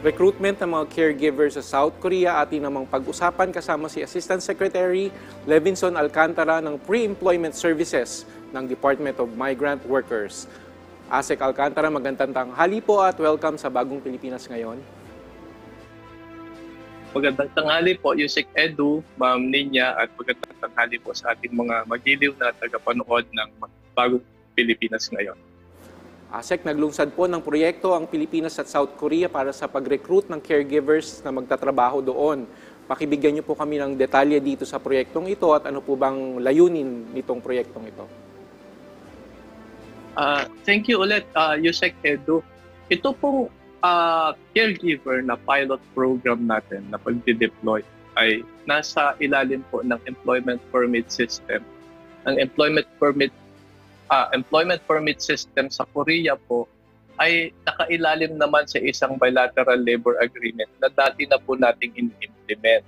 recruitment ng mga caregivers sa South Korea. Atin namang pag-usapan kasama si Assistant Secretary Levinson Alcantara ng Pre-Employment Services ng Department of Migrant Workers. Asek Alcantara, magandang tanghali po at welcome sa Bagong Pilipinas Ngayon. Magandang tanghali po, Yusek Edu, Ma'am Ninya, at magandang tanghali po sa ating mga magiliw na tagapanood ng Bagong Pilipinas Ngayon. Asek, naglungsad po ng proyekto ang Pilipinas at South Korea para sa pag-recruit ng caregivers na magtatrabaho doon. Pakibigyan niyo po kami ng detalye dito sa proyektong ito at ano po bang layunin nitong proyektong ito? Thank you ulit, Yusek Edu. Ito pong caregiver na pilot program natin na pag-deploy ay nasa ilalim po ng employment permit system. Ang employment permit system sa Korea po ay nakailalim naman sa isang bilateral labor agreement na dati na po nating ini-implement.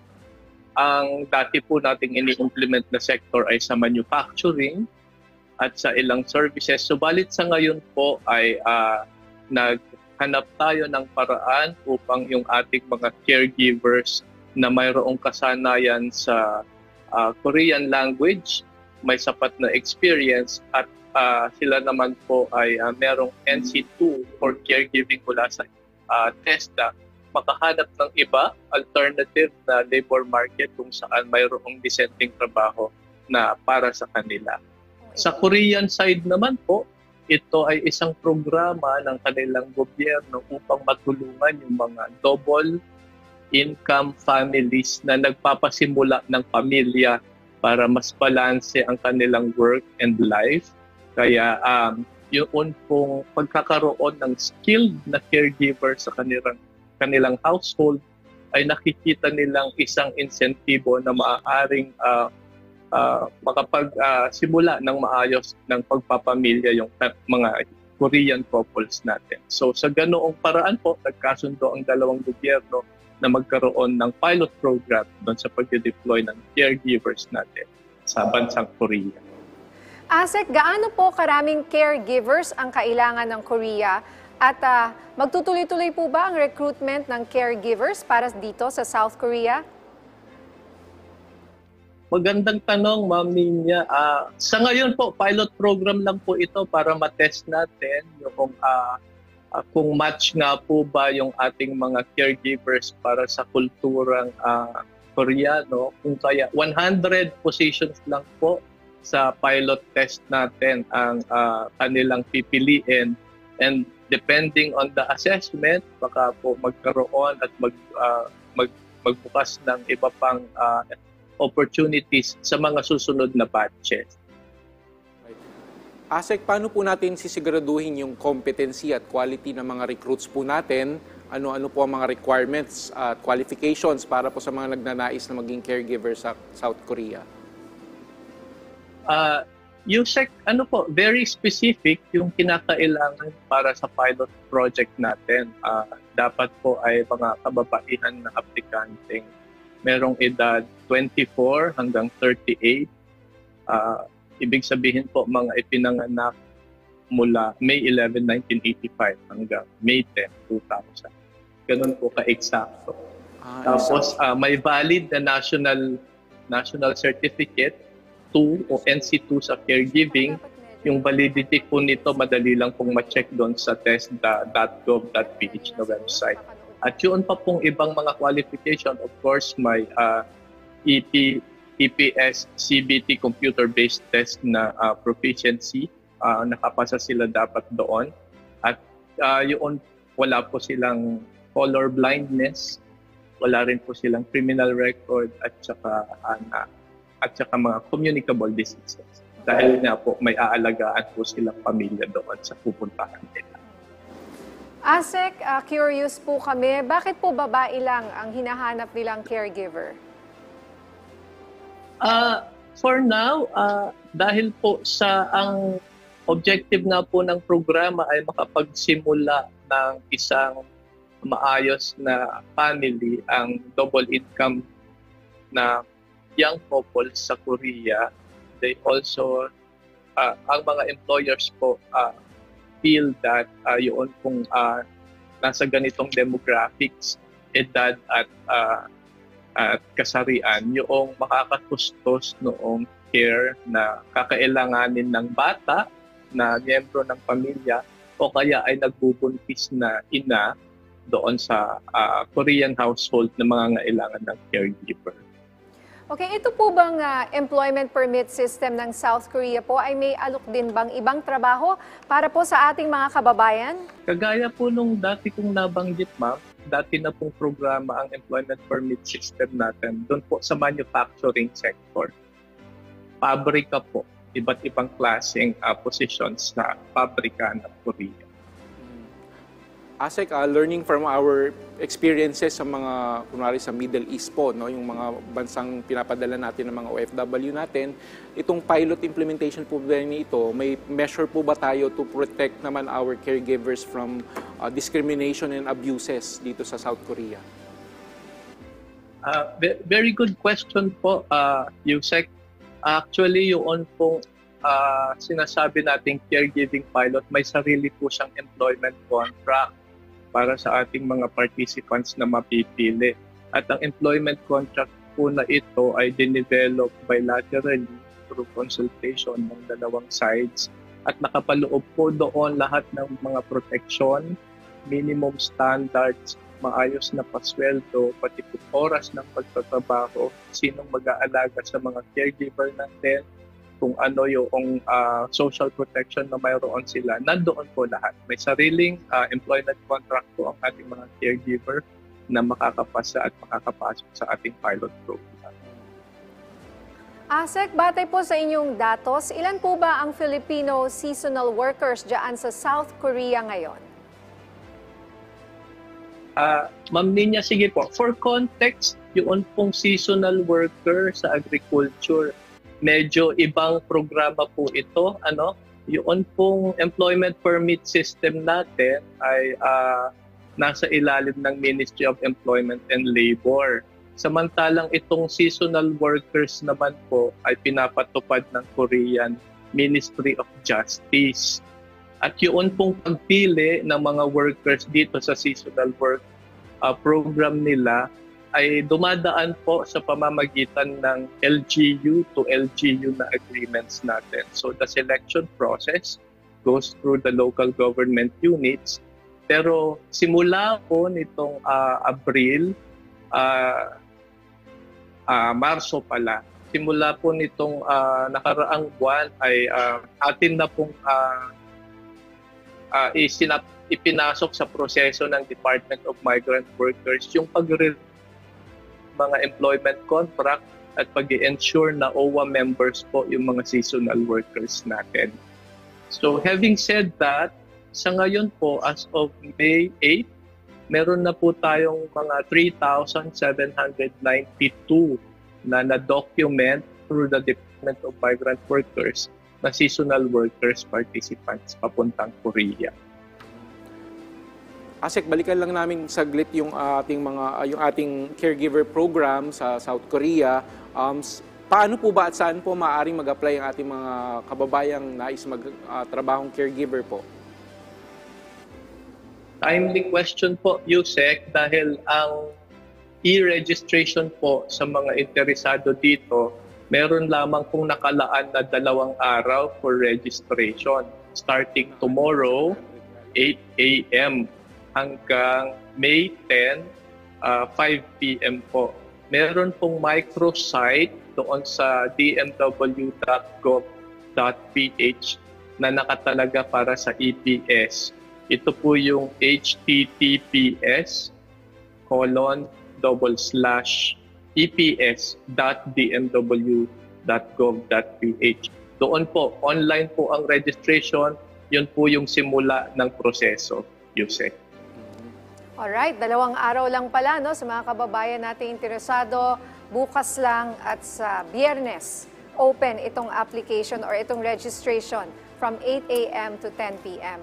Ang dati po nating ini-implement na sector ay sa manufacturing at sa ilang services. Subalit sa ngayon po ay naghanap tayo ng paraan upang yung ating mga caregivers na mayroong kasanayan sa Korean language, may sapat na experience at sila naman po ay merong NC2 for caregiving mula sa TESDA, makahanap ng iba, alternative na labor market kung saan mayroong dissenting trabaho na para sa kanila. Sa Korean side naman po, ito ay isang programa ng kanilang gobyerno upang matulungan yung mga double income families na nagpapasimula ng pamilya para mas balanse ang kanilang work and life. Kaya yun pong pagkakaroon ng skilled na caregiver sa kanilang household ay nakikita nilang isang insentibo na maaaring makapagsimula ng maayos ng pagpapamilya yung mga Korean couples natin. So sa ganoong paraan po, nagkasundo ang dalawang gobyerno na magkaroon ng pilot program doon sa pag-deploy ng caregivers natin sa bansang Korea. Asek, gaano po karaming caregivers ang kailangan ng Korea at magtutuloy-tuloy po ba ang recruitment ng caregivers para dito sa South Korea? Magandang tanong, Ma'am Ninya. Sa ngayon po, pilot program lang po ito para matest natin yung kung match nga po ba yung ating mga caregivers para sa kulturang Koreano. Kung kaya 100 positions lang po sa pilot test natin ang kanilang pipiliin, and depending on the assessment, baka po magkaroon at magbukas ng iba pang opportunities sa mga susunod na batches. Asek, paano po natin sisiguraduhin yung competency at quality ng mga recruits po natin? Ano-ano po ang mga requirements at qualifications para po sa mga nagnanais na maging caregiver sa South Korea? Yusek, very specific yung kinakailangan para sa pilot project natin. Dapat po ay mga kababaihan na aplikanteng merong edad 24 hanggang 38. Ibig sabihin po mga ipinanganak mula May 11, 1985 hanggang May 10, 2000. Ganun po ka-eksakto. Tapos may valid na national certificate 2 o NC2 sa caregiving. Yung validity po nito madali lang pong ma-check doon sa test.gov.ph na website. At yun pa pong ibang mga qualification, of course, may EPS, CBT computer-based test na proficiency. Nakapasa sila dapat doon. At yun, wala po silang color blindness, wala rin po silang criminal record at saka mga communicable diseases. Dahil nga po may aalagaan po silang pamilya doon sa pupuntahan nila. Asek, curious po kami, bakit po babae lang ang hinahanap nilang caregiver? For now, dahil po sa ang objective nga po ng programa ay makapagsimula ng isang maayos na family, ang double income na young couples sa Korea. They also, ang mga employers po feel that yun kung nasa ganitong demographics, edad at kasarian, yung makakatustos noong care na kakailanganin ng bata na miyembro ng pamilya o kaya ay nagbubuntis na ina doon sa Korean household na mga ngailangan ng caregiver. Okay, ito po bang employment permit system ng South Korea po ay may alok din bang ibang trabaho para po sa ating mga kababayan? Kagaya po nung dati kong nabanggit, ma'am, dati na pong programa ang employment permit system natin doon po sa manufacturing sector. Pabrika po, iba't ibang klaseng positions sa pabrika ng Korea. ASEC, learning from our experiences sa mga, kunwari sa Middle East po, no, yung mga bansang pinapadala natin ng mga OFW natin, itong pilot implementation po ba ito, may measure po ba tayo to protect naman our caregivers from discrimination and abuses dito sa South Korea? Very good question po, Yusek. Actually, yun pong sinasabi nating caregiving pilot, may sarili po siyang employment contract para sa ating mga participants na mapipili. At ang employment contract po na ito ay dinevelop bilaterally through consultation ng dalawang sides at nakapaloob po doon lahat ng mga protection, minimum standards, maayos na pasweldo, pati po oras ng pagtatrabaho, sinong mag-aalaga sa mga caregiver natin, kung ano yung social protection na mayroon sila, nandoon po lahat. May sariling employment contract po ang ating mga caregiver na makakapasa at makakapasok sa ating pilot program. ASEC, batay po sa inyong datos, ilan po ba ang Filipino seasonal workers dyan sa South Korea ngayon? Ma'am Ninya, sige po. For context, yung pong seasonal worker sa agriculture, medyo ibang programa po ito. Yung pong employment permit system natin ay nasa ilalim ng Ministry of Employment and Labor. Samantalang itong seasonal workers naman po ay pinapatupad ng Korean Ministry of Justice. At yun pong pagpili ng mga workers dito sa seasonal work program nila ay dumadaan po sa pamamagitan ng LGU to LGU na agreements natin. So the selection process goes through the local government units. Pero simula po nitong Abril, Marso pala, simula po nitong nakaraang buwan ay atin na pong ipinasok sa proseso ng Department of Migrant Workers yung mga employment contract at pag-i-ensure na OWA members po yung mga seasonal workers natin. So having said that, sa ngayon po as of May 8, meron na po tayong mga 3,792 na na-document through the Department of Migrant Workers na seasonal workers participants papuntang Korea. ASEC, balikan lang namin saglit yung ating caregiver program sa South Korea. Paano po ba at saan po maaaring mag-apply ang ating mga kababayang nais magtrabahong caregiver po? Timely question po, Yusek, dahil ang e-registration po sa mga interesado dito, meron lamang pong nakalaan na 2 araw for registration. Starting tomorrow, 8 a.m. hanggang May 10, 5 p.m. po. Meron pong microsite doon sa dmw.gov.ph na nakatalaga para sa EPS. Ito po yung https://eps.dmw.gov.ph. Doon po, online po ang registration. Yun po yung simula ng proseso, Yusek. Alright, 2 araw lang pala sa mga kababayan nating interesado. Bukas lang at sa Biyernes, open itong application or itong registration from 8 a.m. to 10 p.m.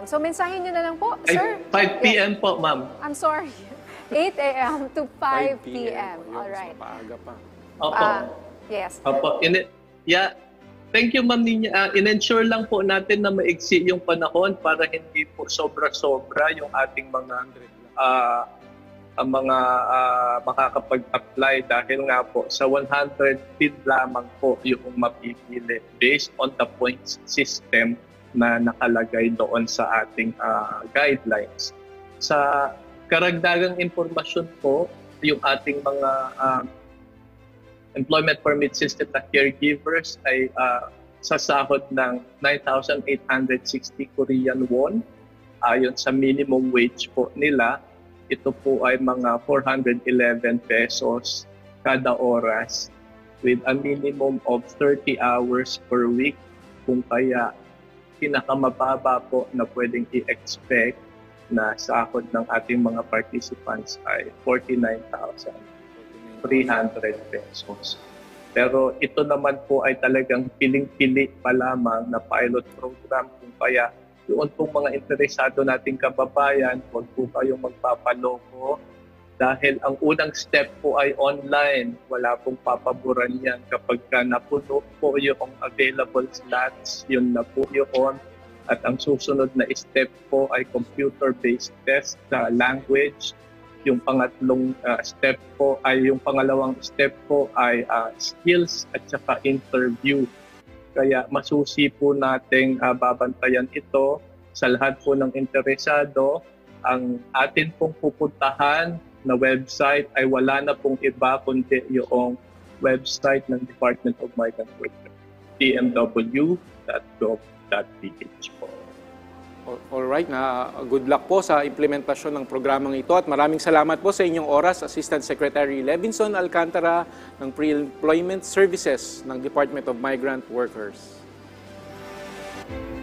So mensahe nyo na lang po, sir. 5 p.m. po, ma'am. I'm sorry. 8 a.m. to 5 p.m. Alright. Maaga pa. Opo. Yes. Opo. Thank you, Ma'am Ninya. In-ensure lang po natin na maigsi yung panahon para hindi po sobra-sobra yung ating makakapag-apply dahil nga po sa 100 bid lamang po yung mapipili based on the points system na nakalagay doon sa ating guidelines. Sa karagdagang impormasyon po, yung ating mga employment permit system na caregivers ay sasahod ng 9,860 Korean won. Ayon sa minimum wage po nila, ito po ay mga 411 pesos kada oras with a minimum of 30 hours per week. Kung kaya pinakamababa po na pwedeng i-expect na sahod ng ating mga participants ay 49,300 pesos. Pero ito naman po ay talagang piling-pili pa lamang na pilot program. Kung kaya doon pong mga interesado nating kababayan, huwag po kayong magpapaloko dahil ang unang step po ay online. Wala pong papaboran yan. Kapag ka napuno po yung available slots, yun na po yun. At ang susunod na step po ay computer-based test sa language. Yung pangalawang step po ay skills at saka interview. Kaya masusi po nating babantayan ito sa lahat po ng interesado. Ang atin pong pupuntahan na website ay wala na pong iba kundi yung website ng Department of Migrant Workers, dmw.gov.ph po. Alright, good luck po sa implementasyon ng programang ito at maraming salamat po sa inyong oras, Assistant Secretary Levinson Alcantara ng Pre-Employment Services ng Department of Migrant Workers.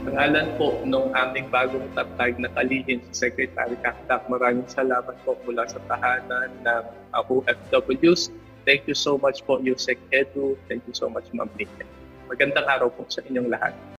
Pangalan po nung aming bagong tatag na kalihim si Secretary Kakdak, maraming salamat po mula sa tahanan ng OFWs. Thank you so much po, Yusek Edu. Thank you so much, Ma'am Ninya. Magandang araw po sa inyong lahat.